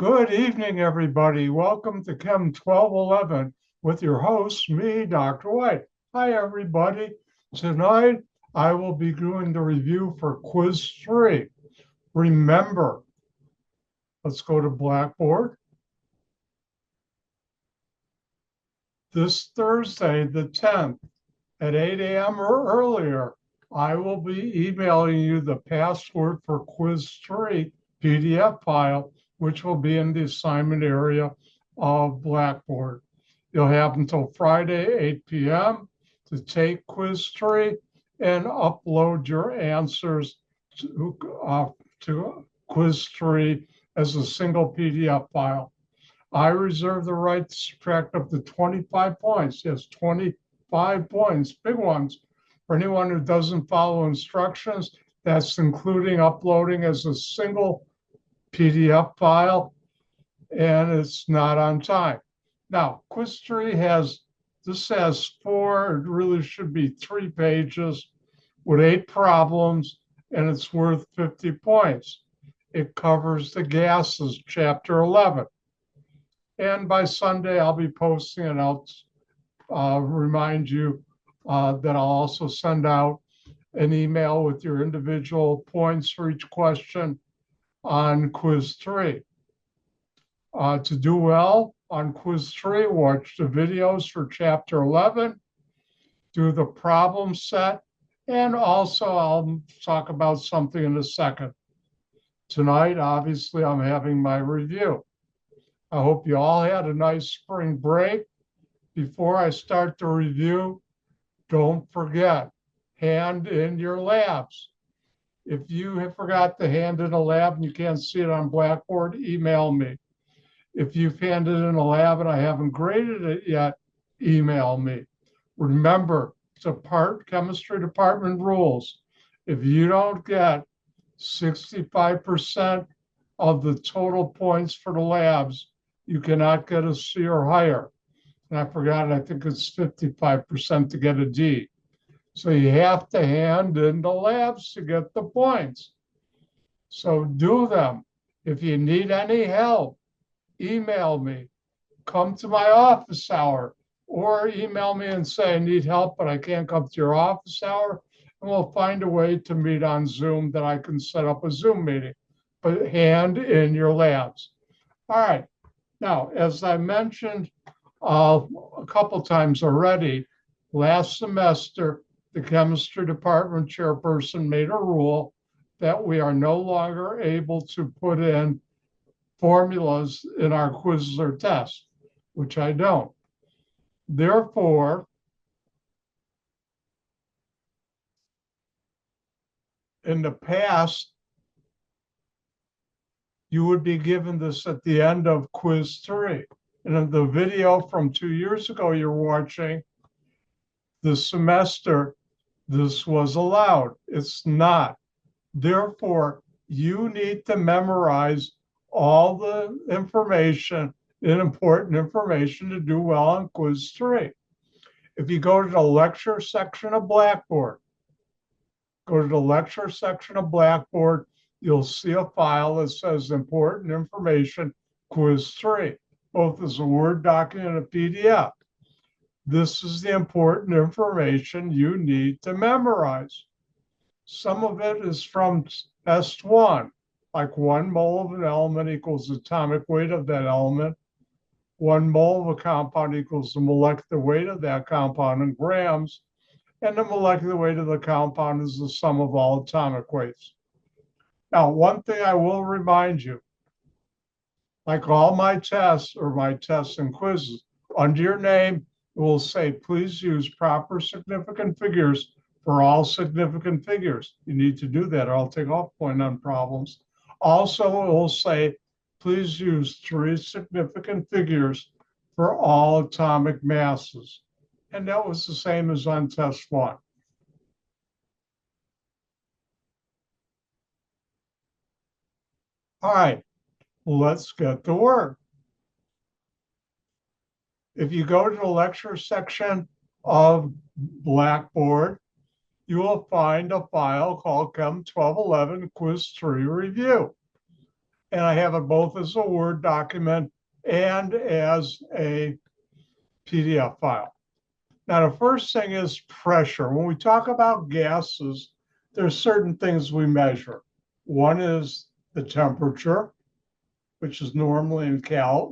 Good evening, everybody. Welcome to Chem 1211 with your host, me, Dr. White. Hi, everybody. Tonight, I will be doing the review for Quiz 3. Remember, let's go to Blackboard. This Thursday, the 10th, at 8 a.m. or earlier, I will be emailing you the password for Quiz 3 PDF file, which will be in the assignment area of Blackboard. You'll have until Friday, 8 p.m. to take Quiz 3 and upload your answers to Quiz 3 as a single PDF file. I reserve the right to subtract up to 25 points. Yes, 25 points, big ones, for anyone who doesn't follow instructions. That's including uploading as a single PDF file, and it's not on time. Now, Quiz 3 has 4, it really should be 3 pages with 8 problems, and it's worth 50 points. It covers the gases, chapter 11. And by Sunday, I'll be posting and I'll remind you that I'll also send out an email with your individual points for each question on Quiz 3. To do well on Quiz 3, watch the videos for Chapter 11, do the problem set, and also I'll talk about something in a second. Tonight, obviously, I'm having my review. I hope you all had a nice spring break. Before I start the review, don't forget, hand in your labs. If you have forgot to hand in a lab and you can't see it on Blackboard, email me. If you've handed in a lab and I haven't graded it yet, email me. Remember, it's a chemistry department rules. If you don't get 65% of the total points for the labs, you cannot get a C or higher. And I forgot, I think it's 55% to get a D. So you have to hand in the labs to get the points. So do them. If you need any help, email me. Come to my office hour or email me and say, I need help, but I can't come to your office hour. And we'll find a way to meet on Zoom that I can set up a Zoom meeting. But hand in your labs. All right. Now, as I mentioned a couple times already, last semester, the chemistry department chairperson made a rule that we are no longer able to put in formulas in our quizzes or tests, which I don't. Therefore, in the past, you would be given this at the end of quiz 3. And in the video from 2 years ago you're watching, this semester, this was allowed. It's not. Therefore, you need to memorize all the information and important information to do well on quiz 3. If you go to the lecture section of Blackboard, you'll see a file that says important information, quiz 3, both as a Word document and a PDF. This is the important information you need to memorize. Some of it is from test 1, like 1 mole of an element equals the atomic weight of that element. 1 mole of a compound equals the molecular weight of that compound in grams. And the molecular weight of the compound is the sum of all atomic weights. Now, one thing I will remind you, like all my tests or my tests and quizzes, under your name, it will say, please use proper significant figures for all significant figures. You need to do that or I'll take off point on problems. Also, it will say, please use 3 significant figures for all atomic masses. And that was the same as on test 1. All right, let's get to work. If you go to the lecture section of Blackboard, you will find a file called Chem 1211 Quiz 3 Review. and I have it both as a Word document and as a PDF file. Now, the first thing is pressure. When we talk about gases, there's certain things we measure. One is the temperature, which is normally in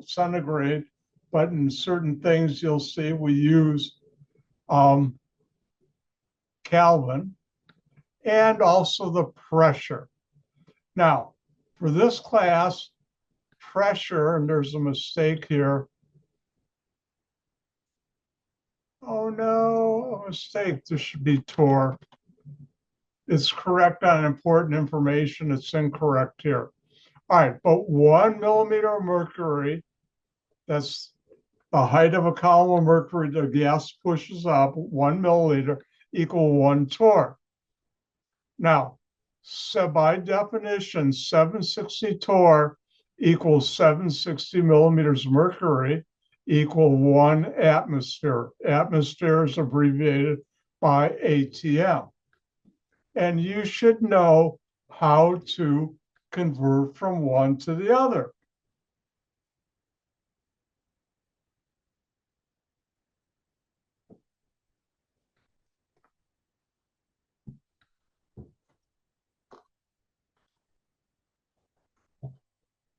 centigrade, but in certain things you'll see we use Kelvin, and also the pressure. Now, for this class, pressure, and there's a mistake here. Oh no, a mistake. This should be torr. It's correct on important information. It's incorrect here. All right, but 1 millimeter of mercury, that's the height of a column of mercury, the gas pushes up, 1 milliliter equal 1 torr. Now, so by definition, 760 torr equals 760 millimeters of mercury equal 1 atmosphere. Atmosphere is abbreviated by ATM. And you should know how to convert from one to the other.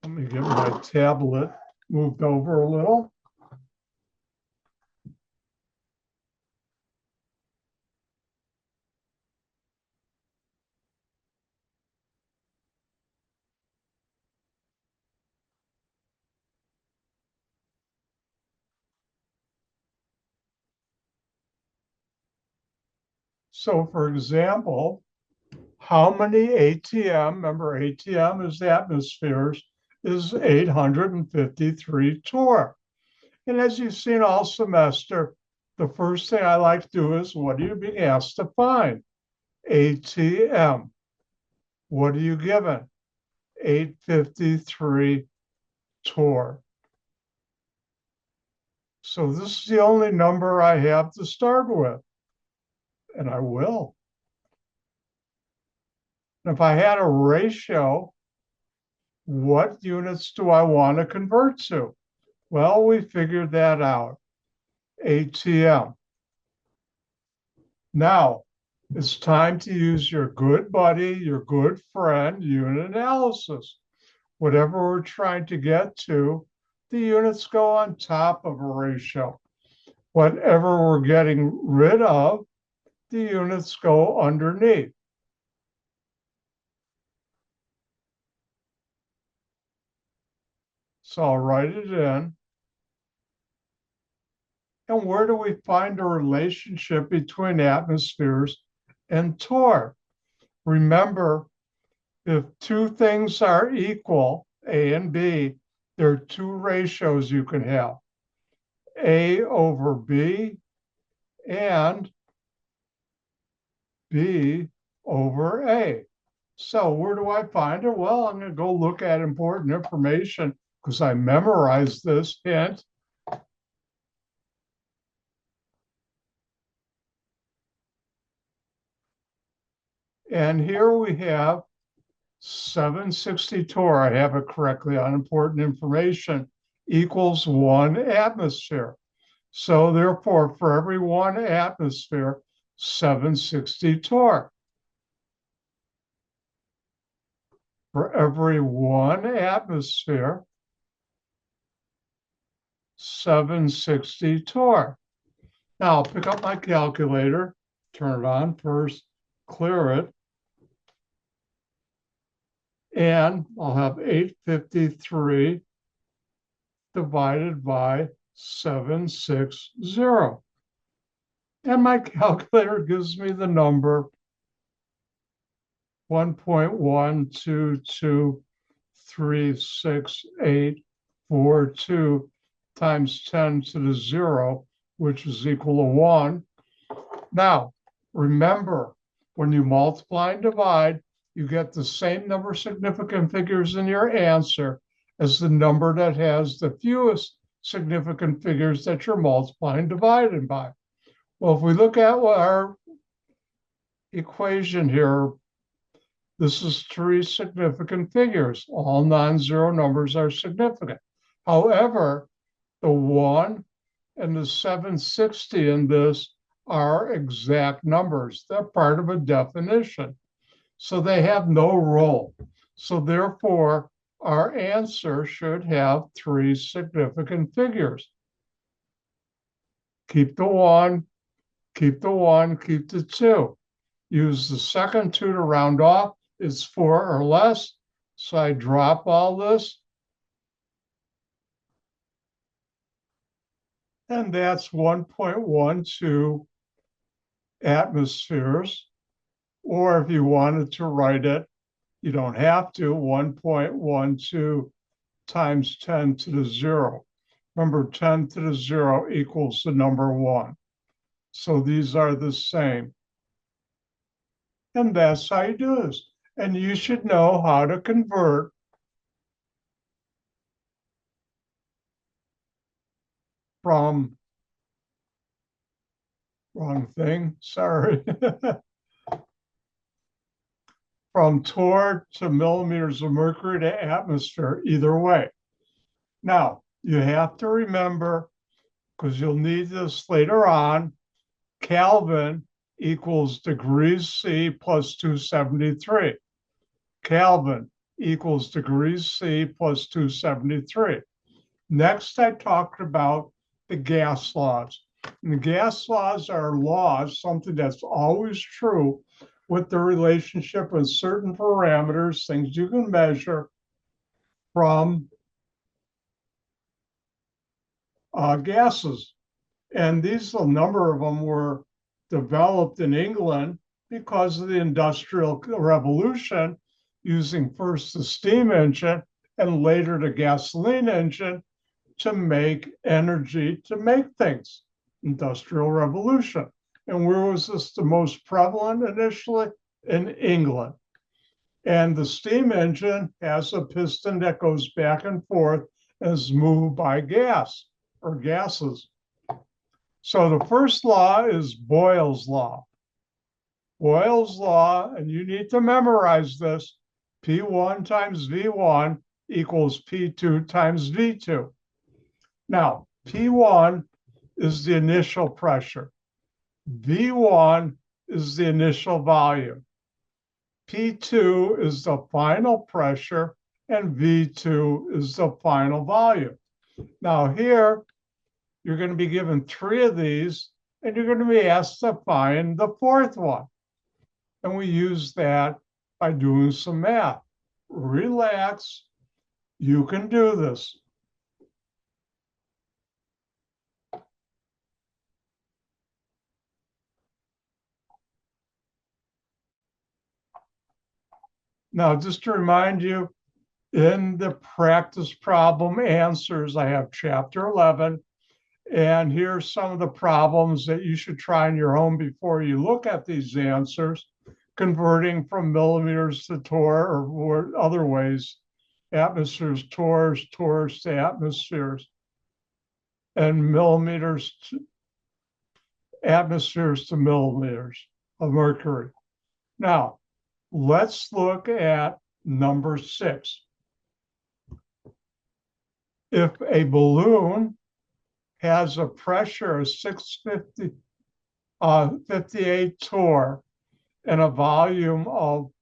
Let me get my tablet moved over a little. So for example, how many ATM, remember ATM is atmospheres, is 853 torr. And as you've seen all semester, the first thing I like to do is, what are you being asked to find? ATM. What are you given? 853 torr. So this is the only number I have to start with, and I will. And if I had a ratio, what units do I want to convert to? Well, we figured that out. ATM. Now, it's time to use your good buddy, your good friend, unit analysis. Whatever we're trying to get to, the units go on top of a ratio. Whatever we're getting rid of, the units go underneath. So I'll write it in. And where do we find a relationship between atmospheres and torr? Remember, if two things are equal, A and B, there are two ratios you can have, A over B and B over A. So where do I find it? Well, I'm going to go look at important information because I memorized this hint. And here we have 760 torr, I have it correctly on important information, equals 1 atmosphere. So therefore, for every 1 atmosphere, 760 torr. For every 1 atmosphere, 760 torr. Now I'll pick up my calculator, turn it on first, clear it, and I'll have 853 divided by 760. And my calculator gives me the number 1.122368842 times 10 to the 0, which is equal to 1. Now, remember, when you multiply and divide, you get the same number of significant figures in your answer as the number that has the fewest significant figures that you're multiplying and dividing by. Well, if we look at our equation here, This is three significant figures. All non-zero numbers are significant. However, the 1 and the 760 in this are exact numbers. They're part of a definition. So they have no role. So therefore, our answer should have three significant figures. Keep the 1, keep the 1, keep the 2. Use the second 2 to round off. It's 4 or less. So I drop all this. And that's 1.12 atmospheres. Or if you wanted to write it, you don't have to, 1.12 times 10 to the 0. Remember, 10 to the 0 equals the number 1. So these are the same. And that's how you do this. And you should know how to convert from, wrong thing, sorry, from torr to millimeters of mercury to atmosphere, either way. Now, you have to remember, because you'll need this later on, Kelvin equals degrees C plus 273. Kelvin equals degrees C plus 273. Next, I talked about the gas laws. And the gas laws are laws, something that's always true with the relationship of certain parameters, things you can measure from gases. And these, a number of them were developed in England because of the Industrial Revolution, using first the steam engine and later the gasoline engine to make energy, to make things. Industrial Revolution. And where was this the most prevalent initially? In England. And the steam engine has a piston that goes back and forth and is moved by gas or gases. So the first law is Boyle's law. Boyle's law, and you need to memorize this, P1 times V1 equals P2 times V2. Now, P1 is the initial pressure. V1 is the initial volume. P2 is the final pressure, and V2 is the final volume. Now here, you're going to be given three of these, and you're going to be asked to find the fourth one. And we use that by doing some math. Relax. You can do this. Now, just to remind you, in the practice problem answers, I have chapter 11. And here's some of the problems that you should try in your home before you look at these answers, converting from millimeters to torr or other ways, atmospheres, torrs to atmospheres, and millimeters to atmospheres to millimeters of mercury. Now, let's look at number 6. If a balloon has a pressure of 658 torr and a volume of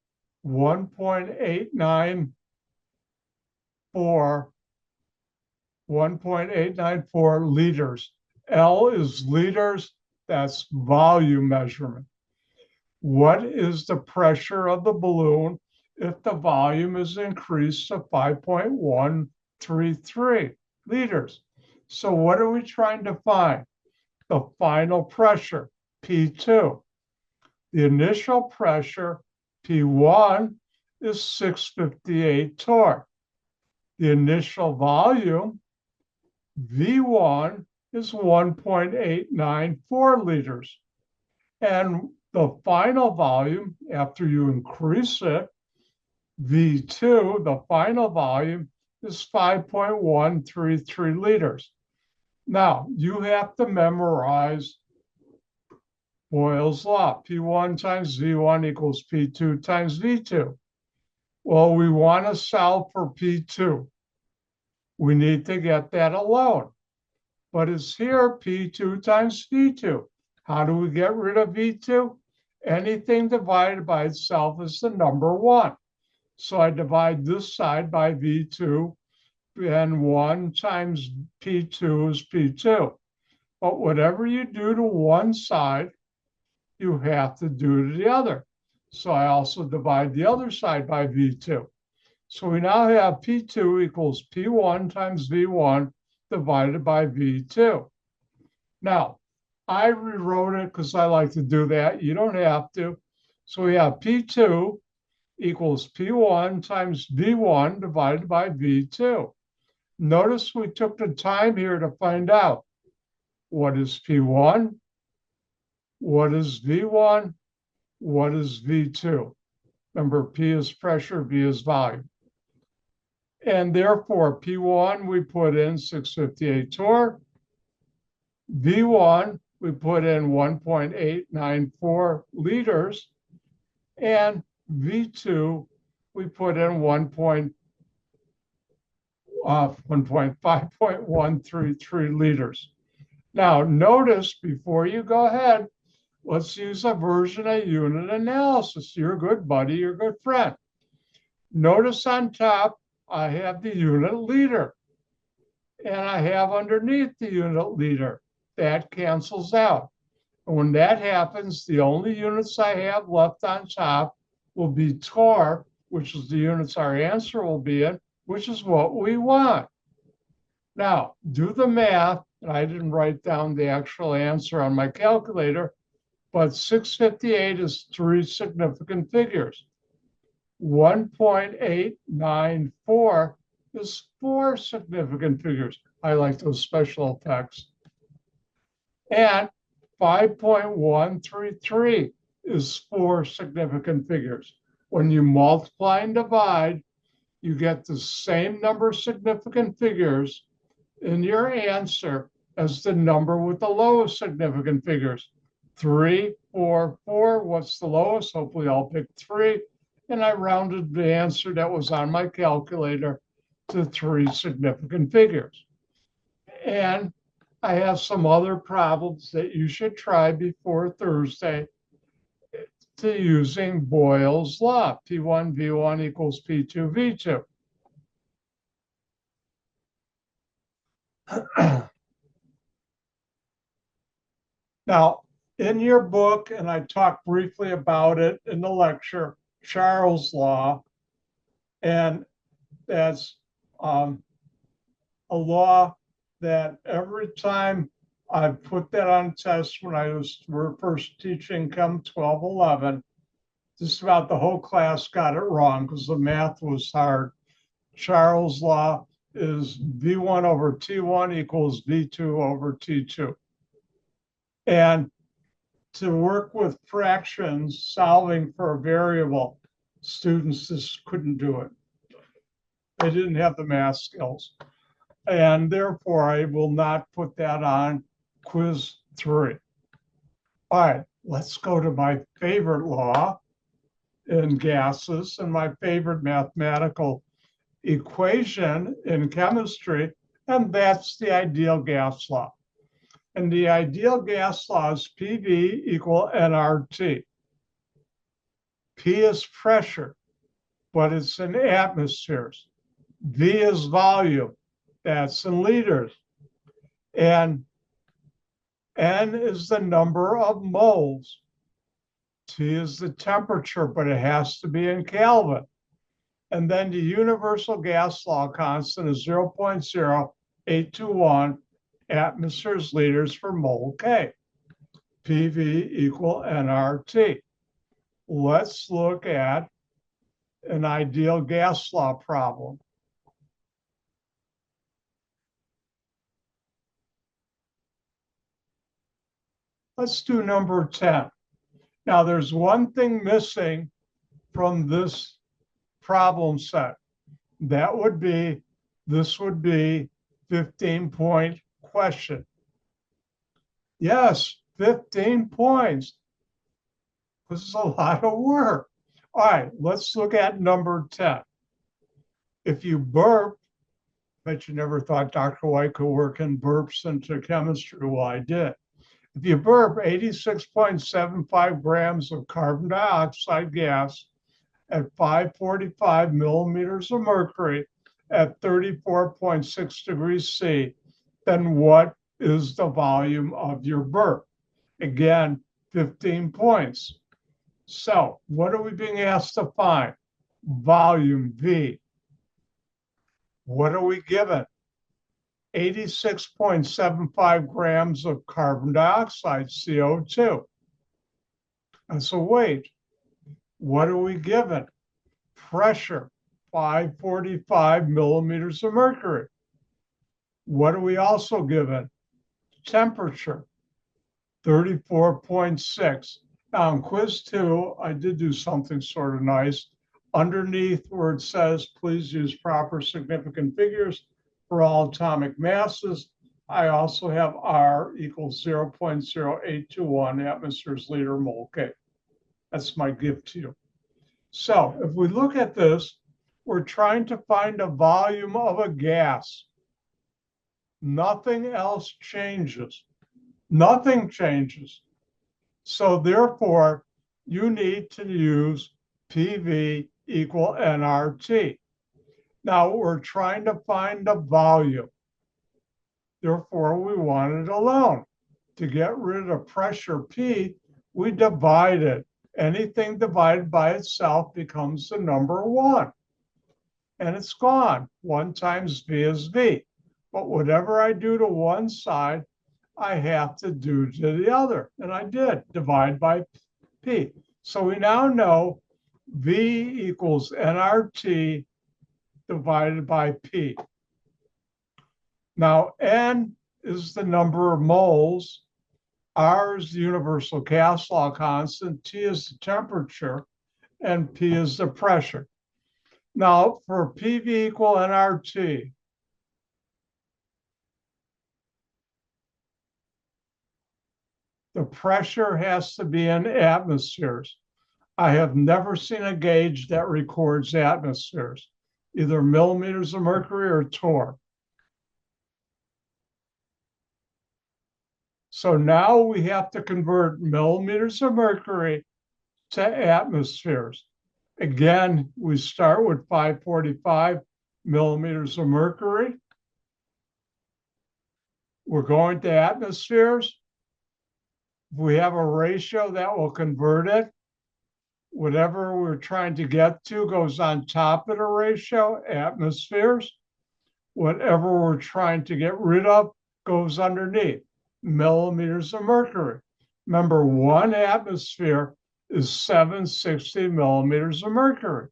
1.894 liters. L is liters, that's volume measurement. What is the pressure of the balloon if the volume is increased to 5.133 liters? So what are we trying to find? The final pressure, P2. The initial pressure, P1, is 658 torr. The initial volume, V1, is 1.894 liters. And the final volume, after you increase it, V2, the final volume, is 5.133 liters. Now, you have to memorize Boyle's law. P1 times V1 equals P2 times V2. Well, we want to solve for P2. We need to get that alone. But it's here P2 times V2. How do we get rid of V2? Anything divided by itself is the number 1. So I divide this side by V2, and 1 times P2 is P2. But whatever you do to one side, you have to do to the other. So I also divide the other side by V2. So we now have P2 equals P1 times V1 divided by V2. Now, I rewrote it because I like to do that. You don't have to. So we have P2 equals P1 times V1 divided by V2. Notice we took the time here to find out what is P1, what is V1, what is V2. Remember, P is pressure, V is volume. And therefore, P1, we put in 658 torr. V1, we put in 1.894 liters. And V2, we put in 5.133 liters. Now, notice before you go ahead, let's use a version of unit analysis. You're a good buddy, you're a good friend. Notice on top, I have the unit liter, and I have underneath the unit liter. That cancels out. And when that happens, the only units I have left on top will be torr, which is the units our answer will be in, which is what we want. Now, do the math. And I didn't write down the actual answer on my calculator, but 658 is 3 significant figures. 1.894 is 4 significant figures. I like those special effects. And 5.133 is 4 significant figures. When you multiply and divide, you get the same number of significant figures in your answer as the number with the lowest significant figures. 3, 4, 4. What's the lowest? Hopefully I'll pick 3. And I rounded the answer that was on my calculator to 3 significant figures. And I have some other problems that you should try before Thursday to using Boyle's law. P1 V1 equals P2 V2. Now, in your book, and I talked briefly about it in the lecture, Charles' law, and that's a law that every time I put that on test when I was first teaching Chem 1211, just about the whole class got it wrong because the math was hard. Charles' law is V1 over T1 equals V2 over T2. And to work with fractions, solving for a variable, students just couldn't do it. They didn't have the math skills. And therefore, I will not put that on quiz 3. All right, let's go to my favorite law in gases and my favorite mathematical equation in chemistry, and that's the ideal gas law. And the ideal gas law is PV equal nRT. P is pressure, but it's in atmospheres. V is volume, that's in liters. And N is the number of moles. T is the temperature, but it has to be in Kelvin. And then the universal gas law constant is 0.0821 atmospheres liters per mole K. PV equal nRT. Let's look at an ideal gas law problem. Let's do number 10. Now, there's one thing missing from this problem set. That would be, this would be 15-point question. Yes, 15 points. This is a lot of work. All right, let's look at number 10. If you burp, bet you never thought Dr. White could work in burps into chemistry. Well, I did. If you burp 86.75 grams of carbon dioxide gas at 545 millimeters of mercury at 34.6 degrees C, then what is the volume of your burp? Again, 15 points. So what are we being asked to find? Volume, V. What are we given? 86.75 grams of carbon dioxide, CO2. And so wait, what are we given? Pressure, 545 millimeters of mercury. What are we also given? Temperature, 34.6. Now in quiz 2, I did do something sort of nice. Underneath where it says, please use proper significant figures for all atomic masses, I also have R equals 0.0821 atmospheres liter mole K. That's my gift to you. So if we look at this, we're trying to find a volume of a gas. Nothing else changes. Nothing changes. So therefore, you need to use PV equal nRT. Now we're trying to find a volume. Therefore, we want it alone. To get rid of pressure P, we divide it. Anything divided by itself becomes the number 1. And it's gone. 1 times V is V. But whatever I do to one side, I have to do to the other. And I did, divide by P. So we now know V equals nRT divided by P. Now, N is the number of moles, R is the universal gas law constant, T is the temperature, and P is the pressure. Now, for PV equal nRT, the pressure has to be in atmospheres. I have never seen a gauge that records atmospheres, either millimeters of mercury or torr. So now we have to convert millimeters of mercury to atmospheres. Again, we start with 545 millimeters of mercury. We're going to atmospheres. We have a ratio that will convert it. Whatever we're trying to get to goes on top of the ratio, atmospheres. Whatever we're trying to get rid of goes underneath, millimeters of mercury. Remember, 1 atmosphere is 760 millimeters of mercury.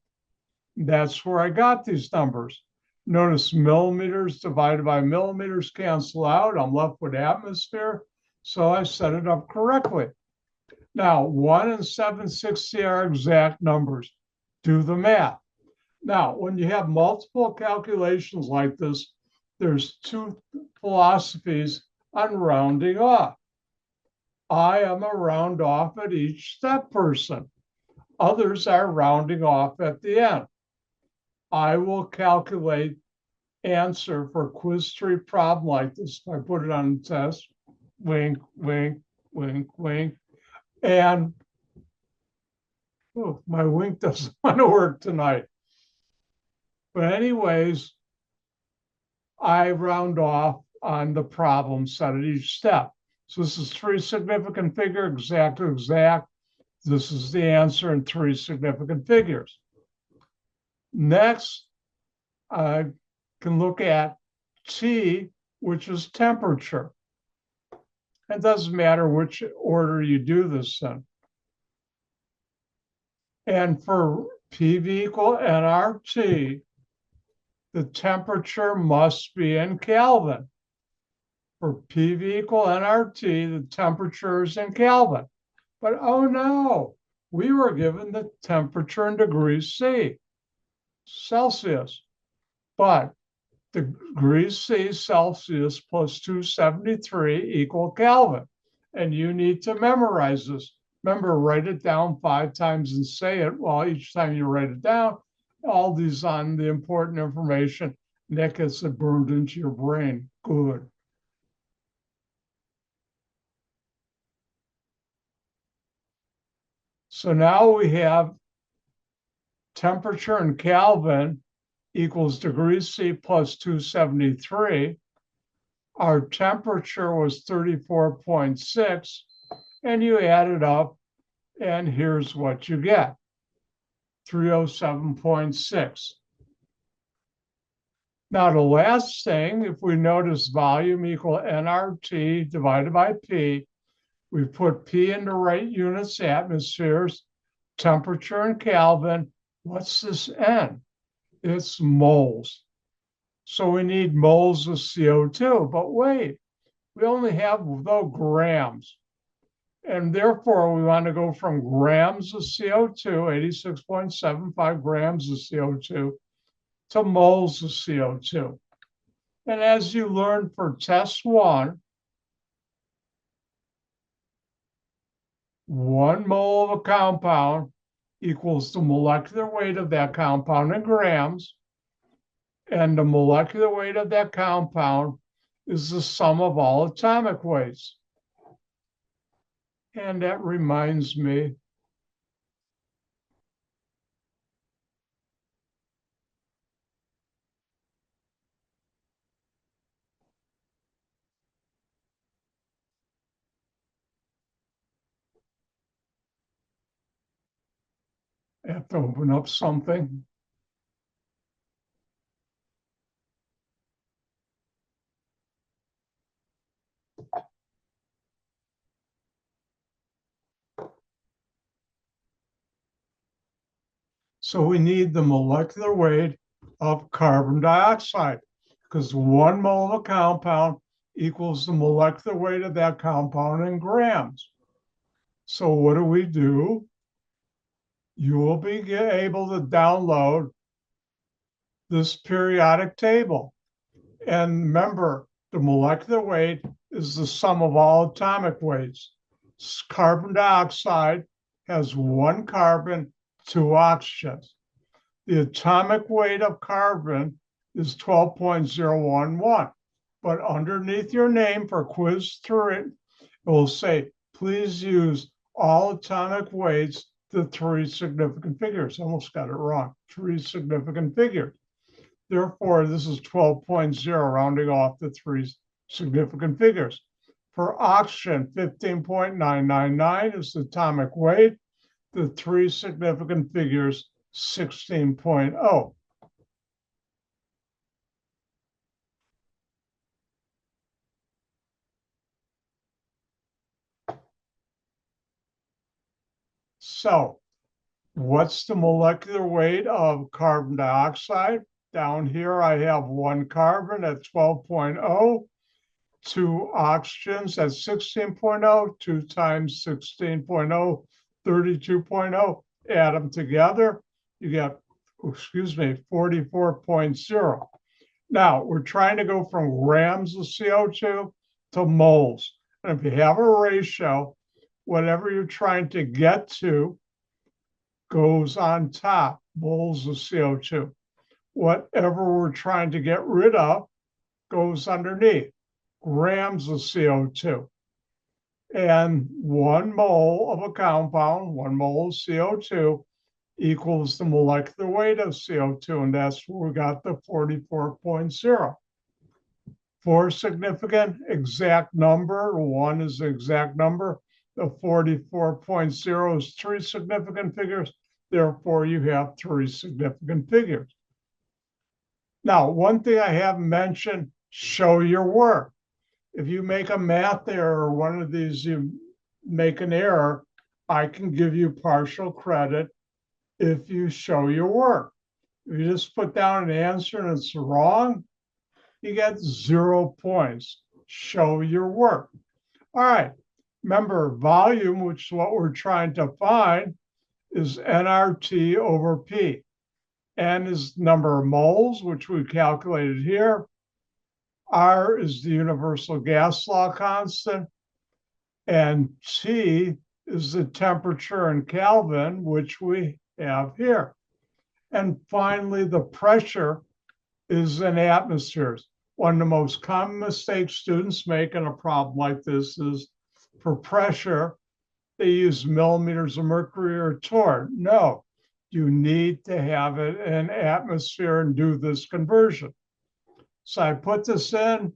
That's where I got these numbers. Notice millimeters divided by millimeters cancel out. I'm left with atmosphere. So I set it up correctly. Now, 1 and 760 are exact numbers. Do the math. Now, when you have multiple calculations like this, there's 2 philosophies on rounding off. I am a round off at each step person. Others are rounding off at the end. I will calculate answer for quiz 3 problem like this. I put it on the test. Wink, wink, wink, wink. And oh, my wink doesn't want to work tonight. But anyways, I round off on the problem set at each step. So this is 3 significant figure, exact to exact. This is the answer in 3 significant figures. Next, I can look at T, which is temperature. It doesn't matter which order you do this in. And for PV equal nRT, the temperature must be in Kelvin. For PV equal nRT, the temperature is in Kelvin. But oh no, we were given the temperature in degrees C, Celsius. But degrees C Celsius plus 273 equal Kelvin. And you need to memorize this. Remember, write it down 5 times and say it. Well, each time you write it down, all these on the important information, and that gets it burned into your brain. Good. So now we have temperature in Kelvin equals degrees C plus 273. Our temperature was 34.6, and you add it up, and here's what you get, 307.6. Now, the last thing, if we notice volume equal nRT divided by P, we put P into right units, atmospheres, temperature in Kelvin. What's this N? It's moles. So we need moles of CO2, but wait, we only have though grams. And therefore, we want to go from grams of CO2, 86.75 grams of CO2, to moles of CO2. And as you learned for test 1 mole of a compound equals the molecular weight of that compound in grams, and the molecular weight of that compound is the sum of all atomic weights. And that reminds me, I have to open up something. So we need the molecular weight of carbon dioxide, because 1 mole of a compound equals the molecular weight of that compound in grams. So what do? You will be able to download this periodic table. And remember, the molecular weight is the sum of all atomic weights. Carbon dioxide has 1 carbon, 2 oxygens. The atomic weight of carbon is 12.011. But underneath your name for quiz 3, it will say, please use all atomic weights to 3 significant figures. Almost got it wrong. 3 significant figures. Therefore, this is 12.0, rounding off the 3 significant figures. For oxygen, 15.999 is the atomic weight. The 3 significant figures, 16.0. So, what's the molecular weight of carbon dioxide? Down here, I have 1 carbon at 12.0, 2 oxygens at 16.0, 2 times 16.0, 32.0. Add them together, you get, 44.0. Now, we're trying to go from grams of CO2 to moles. And if you have a ratio, whatever you're trying to get to goes on top, moles of CO2. Whatever we're trying to get rid of goes underneath, grams of CO2. And 1 mole of a compound, 1 mole of CO2, equals the molecular weight of CO2, and that's where we got the 44.0. 4 significant exact number, 1 is the exact number. The 44.0 is 3 significant figures. Therefore, you have 3 significant figures. Now, one thing I haven't mentioned, show your work. If you make a math error or one of these, you make an error, I can give you partial credit if you show your work. If you just put down an answer and it's wrong, you get 0 points. Show your work. All right. Remember, volume, which is what we're trying to find, is nRT over P. N is number of moles, which we calculated here. R is the universal gas law constant. And T is the temperature in Kelvin, which we have here. And finally, the pressure is in atmospheres. One of the most common mistakes students make in a problem like this is for pressure, they use millimeters of mercury or torr. No, you need to have it in atmosphere and do this conversion. So I put this in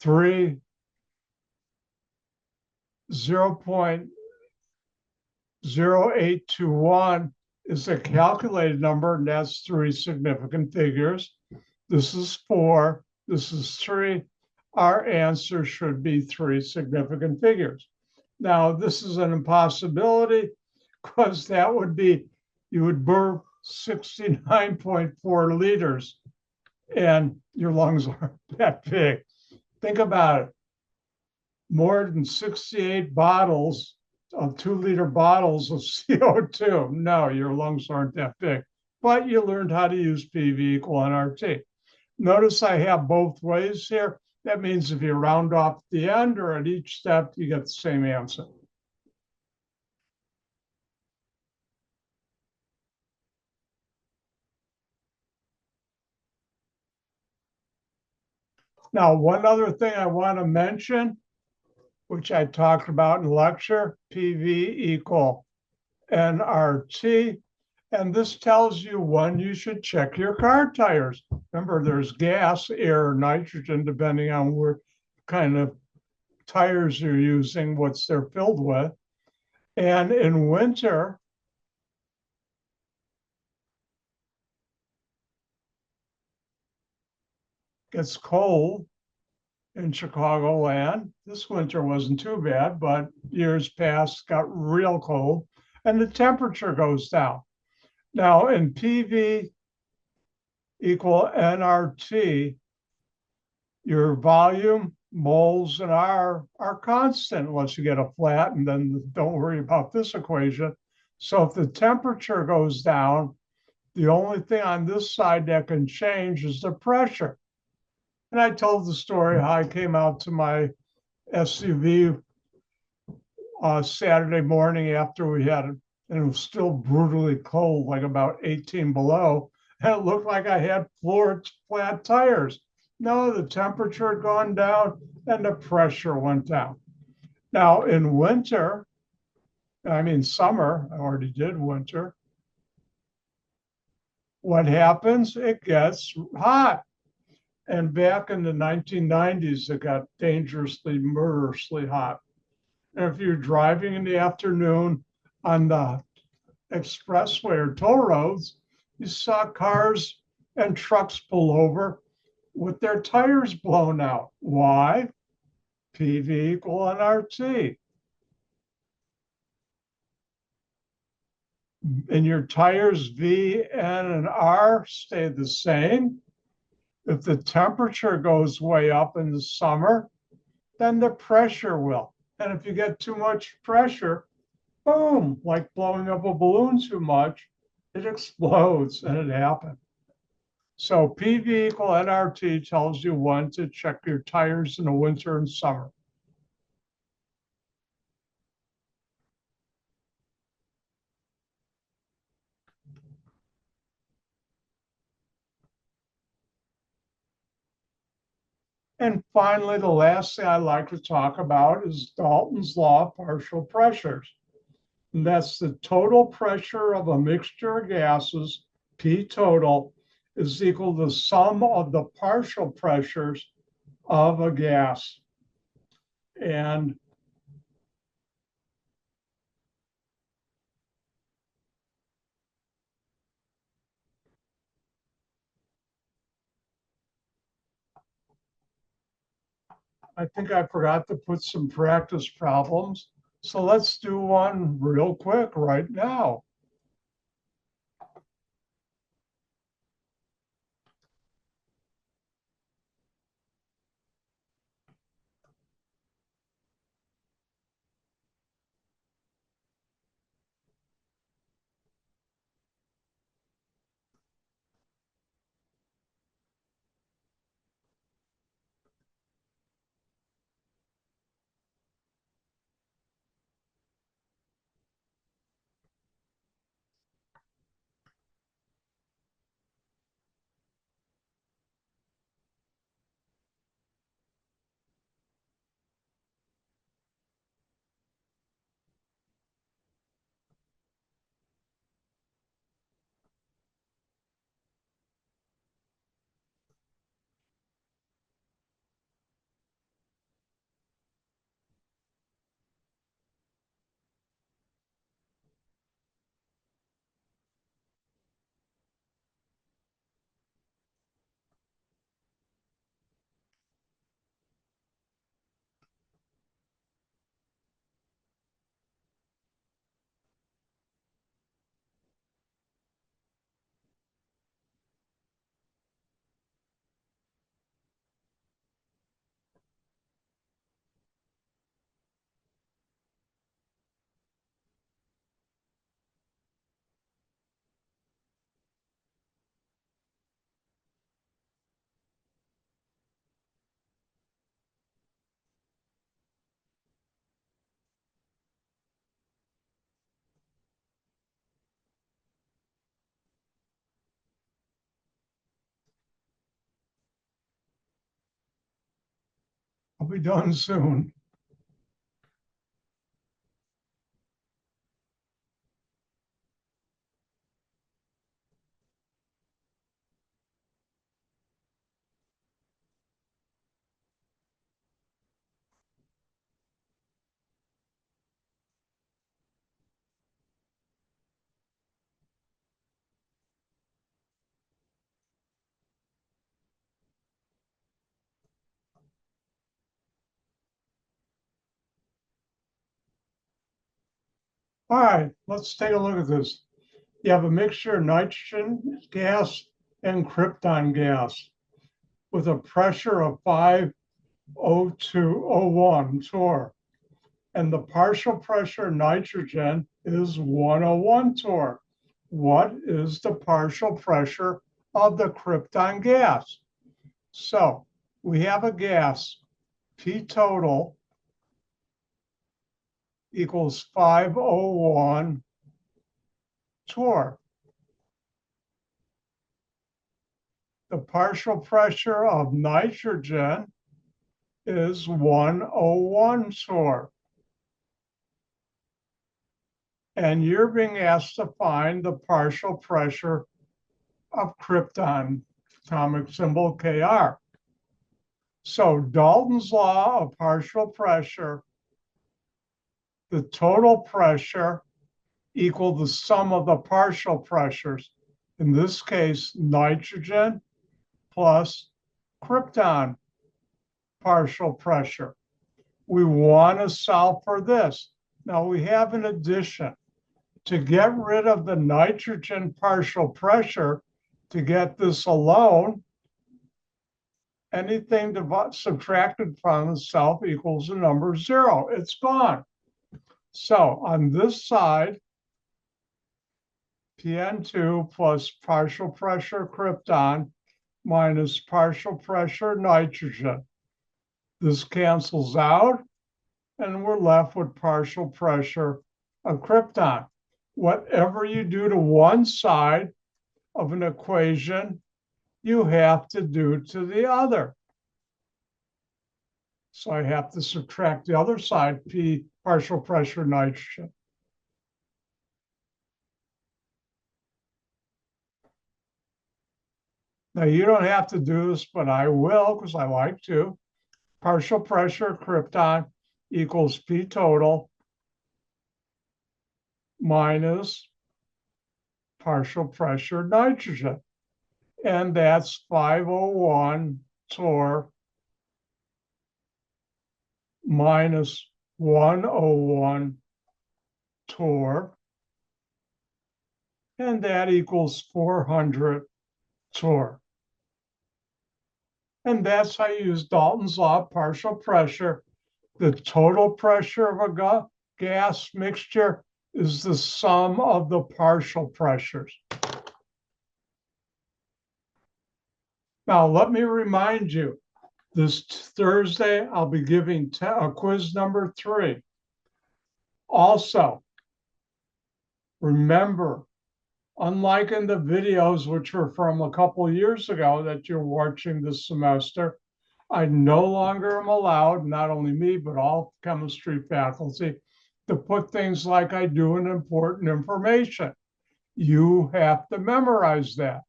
0.0821 is a calculated number, and that's three significant figures. This is 4, this is 3. Our answer should be three significant figures. Now, this is an impossibility because that would be, you would burp 69.4 liters and your lungs aren't that big. Think about it. More than 68 bottles of 2-liter bottles of CO2. No, your lungs aren't that big. But you learned how to use PV equal nRT. Notice I have both ways here. That means if you round off the end or at each step, you get the same answer. Now, one other thing I want to mention, which I talked about in lecture, PV equal nRT. And this tells you when you should check your car tires. Remember, there's gas, air, nitrogen, depending on what kind of tires you're using, what they're filled with. And in winter, it gets cold in Chicagoland. This winter wasn't too bad, but years past got real cold and the temperature goes down. Now in PV equal nRT, your volume, moles, and R are constant unless you get a flat, and then don't worry about this equation. So if the temperature goes down, the only thing on this side that can change is the pressure. And I told the story how I came out to my SUV Saturday morning after we had it, and it was still brutally cold, like about 18 below. And it looked like I had flat tires. No, the temperature had gone down and the pressure went down. Now, in winter, I mean, summer, I already did winter. What happens? It gets hot. And back in the 1990s, it got dangerously, murderously hot. And if you're driving in the afternoon on the expressway or toll roads, you saw cars and trucks pull over with their tires blown out. Why? PV equal nRT. And your tires V, N, and R stay the same. If the temperature goes way up in the summer, then the pressure will. And if you get too much pressure, boom, like blowing up a balloon too much, it explodes, and it happened. So PV equal nRT tells you when to check your tires in the winter and summer. And finally, the last thing I like to talk about is Dalton's law of partial pressures. And that's the total pressure of a mixture of gases, P total, is equal to the sum of the partial pressures of a gas. And I think I forgot to put some practice problems. So let's do one real quick right now. I'll be done soon. All right, let's take a look at this. You have a mixture of nitrogen gas and krypton gas with a pressure of 50201 torr. And the partial pressure of nitrogen is 101 torr. What is the partial pressure of the krypton gas? So we have a gas, P total equals 501 torr. The partial pressure of nitrogen is 101 torr. And you're being asked to find the partial pressure of krypton, atomic symbol Kr. So Dalton's law of partial pressure, the total pressure equal the sum of the partial pressures. In this case, nitrogen plus krypton partial pressure. We want to solve for this. Now we have an addition. To get rid of the nitrogen partial pressure, to get this alone, anything subtracted from itself equals the number 0. It's gone. So on this side, Pn2 plus partial pressure krypton minus partial pressure nitrogen. This cancels out, and we're left with partial pressure of krypton. Whatever you do to one side of an equation, you have to do to the other. So I have to subtract the other side, P partial pressure nitrogen. Now you don't have to do this, but I will because I like to. Partial pressure krypton equals P total minus partial pressure nitrogen. And that's 501 torr minus 101 torr. And that equals 400 torr. And that's how you use Dalton's law of partial pressure. The total pressure of a gas mixture is the sum of the partial pressures. Now, let me remind you, this Thursday, I'll be giving quiz number 3. Also, remember, unlike in the videos, which were from a couple of years ago that you're watching this semester, I no longer am allowed, not only me, but all chemistry faculty, to put things like I do in important information. You have to memorize that.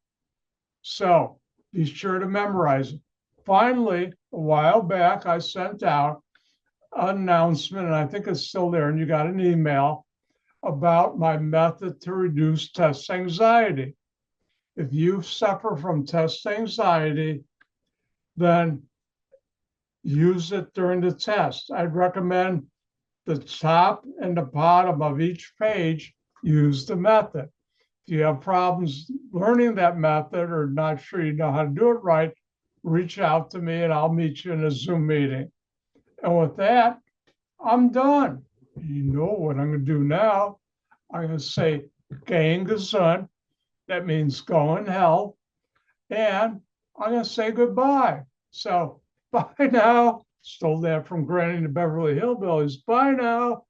So be sure to memorize it. Finally, a while back, I sent out an announcement, and I think it's still there, and you got an email about my method to reduce test anxiety. If you suffer from test anxiety, then use it during the test. I'd recommend the top and the bottom of each page, use the method. If you have problems learning that method or not sure you know how to do it right, reach out to me and I'll meet you in a Zoom meeting. And with that, I'm done. You know what I'm going to do now. I'm going to say, gehen gesund. That means go in health. And I'm going to say goodbye. So bye now. Stole that from Granny and the Beverly Hillbillies. Bye now.